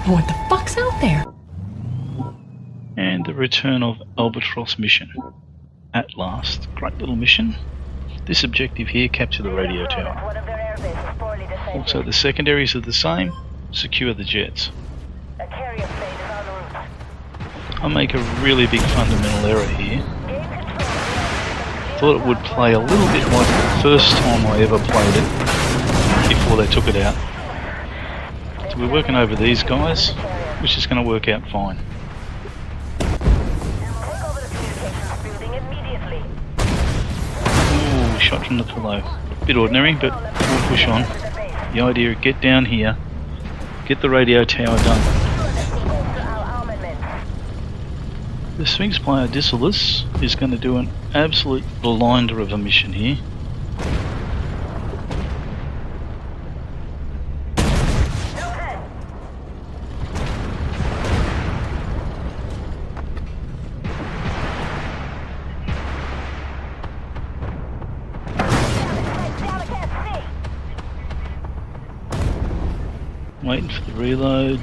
What the fuck's out there? And the return of Albatross mission. At last. Great little mission. This objective here, capture the radio tower. Also the secondaries are the same. Secure the jets. I make a really big fundamental error here. Thought it would play a little bit like the first time I ever played it, before they took it out. So we're working over these guys, which is going to work out fine. Ooh, shot from the pillow. Bit ordinary, but we'll push on. The idea is get down here, get the radio tower done. The Sphinx player Dissolus is going to do an absolute blinder of a mission here. Waiting for the reload.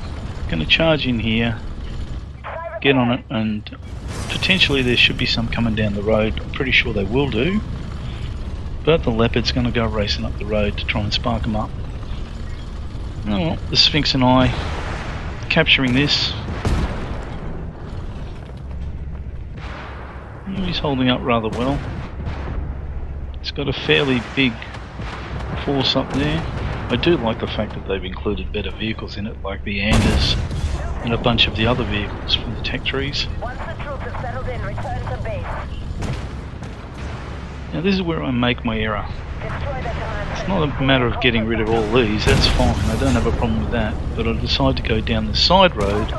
Going to charge in here. Get on it, and potentially there should be some coming down the road. I'm pretty sure they will do, but the Leopard's going to go racing up the road to try and spark them up. Oh well, the Sphinx and I capturing this. He's holding up rather well. It's got a fairly big force up there. I do like the fact that they've included better vehicles in it, like the Anders and a bunch of the other vehicles from the tech trees. Once the troops have settled in, return to base. Now this is where I make my error. It's not a matter of getting rid of all these, that's fine, I don't have a problem with that, but I decide to go down the side road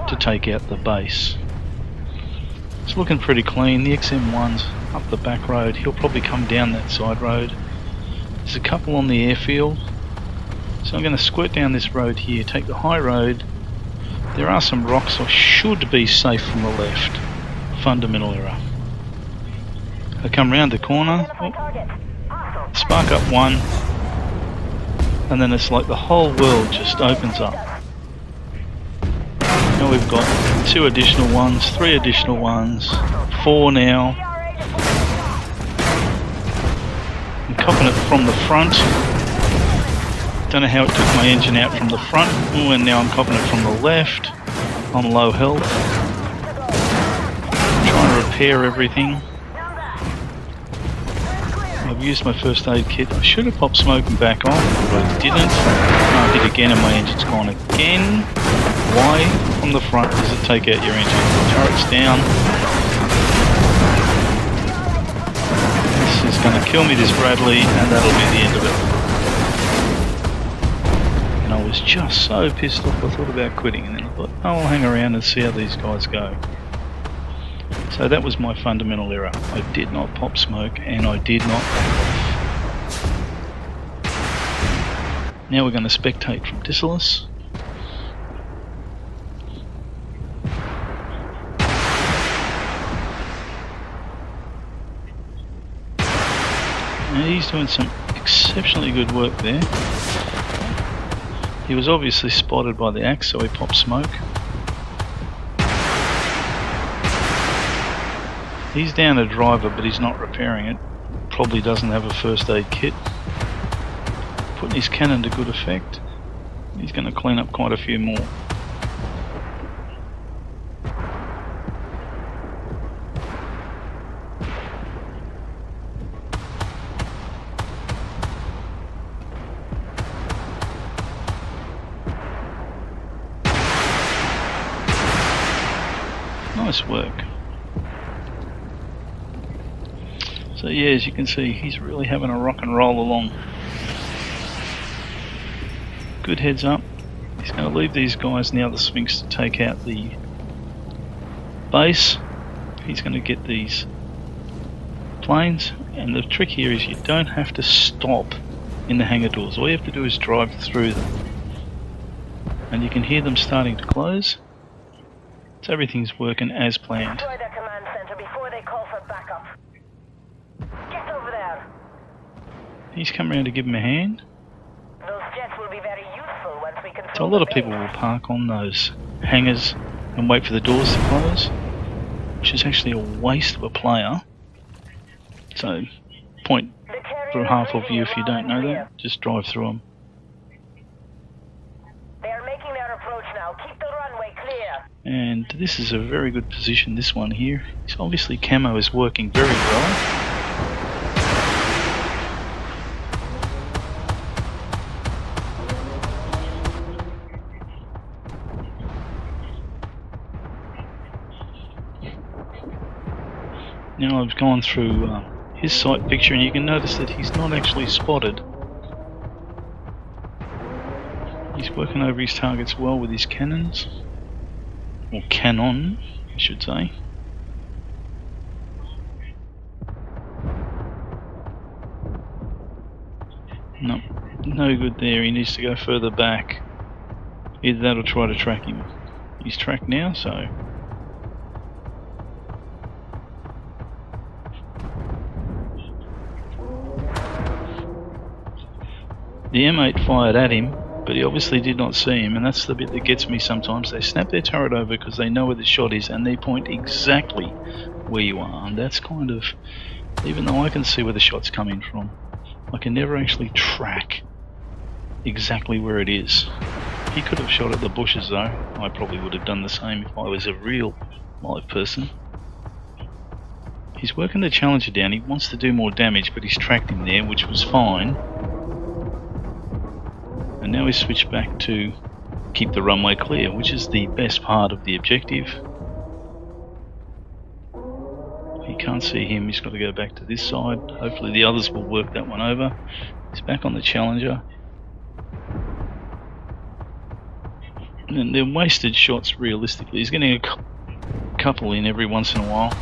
to take out the base. It's looking pretty clean. The XM1's up the back road, he'll probably come down that side road. There's a couple on the airfield, so I'm going to squirt down this road here, take the high road. There are some rocks, I should be safe from the left. Fundamental error. I come round the corner, spark up one, and then it's like the whole world just opens up. Now we've got 2 additional ones, 3 additional ones, 4 now. I'm copping it from the front. Don't know how it took my engine out from the front. Ooh, and now I'm copping it from the left. On low health. Trying to repair everything. I've used my first aid kit. I should have popped smoke and back on, but I didn't. I did again and my engine's gone again. Why from the front does it take out your engine? Turret's down. This is going to kill me, this Bradley, and that'll be the end of it. And I was just so pissed off I thought about quitting, and then I thought, oh, I'll hang around and see how these guys go. So that was my fundamental error. I did not pop smoke, and I did not. Now we're going to spectate from Dissolus. Now he's doing some exceptionally good work there. He was obviously spotted by the axe, so he popped smoke. He's down a driver, but he's not repairing it. Probably doesn't have a first aid kit. Putting his cannon to good effect. He's going to clean up quite a few more. Nice work. So yeah, as you can see, he's really having a rock and roll along. Good heads up. He's going to leave these guys now, the Sphinx, to take out the base. He's going to get these planes, and the trick here is you don't have to stop in the hangar doors. All you have to do is drive through them. And you can hear them starting to close. So everything's working as planned. Destroy their command center before they call for backup. Get over there. He's come around to give him a hand. Those jets will be very useful once we control So a lot the of people base. will park on those hangars and wait for the doors to close, which is actually a waste of a player. So, point The carrier for is half of reading you it if you loud don't and know clear. that, just drive through them. They are making their approach now. Keep the runway clear. And this is a very good position, this one here. So obviously camo is working very well. Now I've gone through his sight picture and you can notice that he's not actually spotted. He's working over his targets well with his cannons. Or cannon, I should say. No, no good there. He needs to go further back. Either that or try to track him. He's tracked now, so... The M8 fired at him, but he obviously did not see him, and that's the bit that gets me sometimes. They snap their turret over because they know where the shot is, and they point exactly where you are. And that's kind of... Even though I can see where the shot's coming from, I can never actually track exactly where it is. He could have shot at the bushes though. I probably would have done the same if I was a real live person. He's working the Challenger down. He wants to do more damage, but he's tracked him there, which was fine. And now he's switched back to keep the runway clear, which is the best part of the objective. He can't see him, he's got to go back to this side. Hopefully the others will work that one over. He's back on the Challenger. And they're wasted shots realistically. He's getting a couple in every once in a while.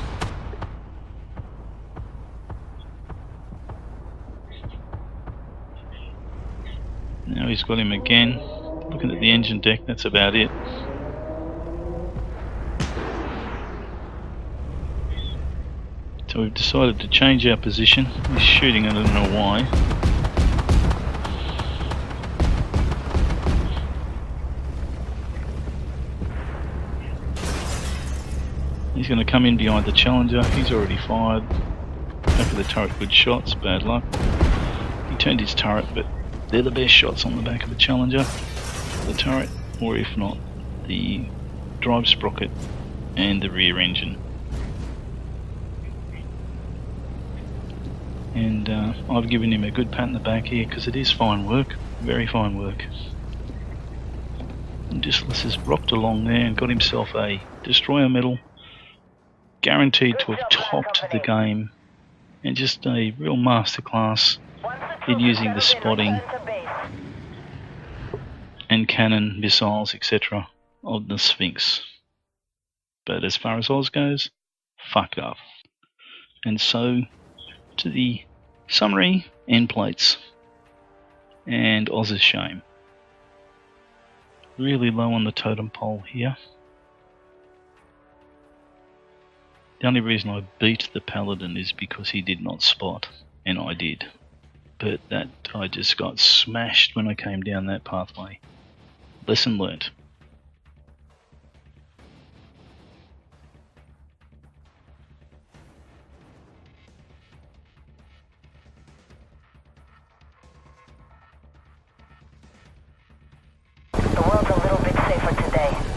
Now he's got him again. Looking at the engine deck, that's about it. So we've decided to change our position. He's shooting, I don't know why. He's going to come in behind the Challenger. He's already fired. Back of the turret, good shots, bad luck. He turned his turret, but they're the best shots on the back of the Challenger. The turret, or if not, the drive sprocket and the rear engine. And I've given him a good pat in the back here because it is fine work, very fine work. And Discless has rocked along there and got himself a destroyer medal, guaranteed to have topped the game, and just a real masterclass in using the spotting and cannon, missiles, etc. of the Sphinx. But as far as Oz goes, fucked up. And so to the summary end plates and Oz's shame. Really low on the totem pole here. The only reason I beat the Paladin is because he did not spot, and I did. But that I just got smashed when I came down that pathway. Lesson learnt. The world's a little bit safer today.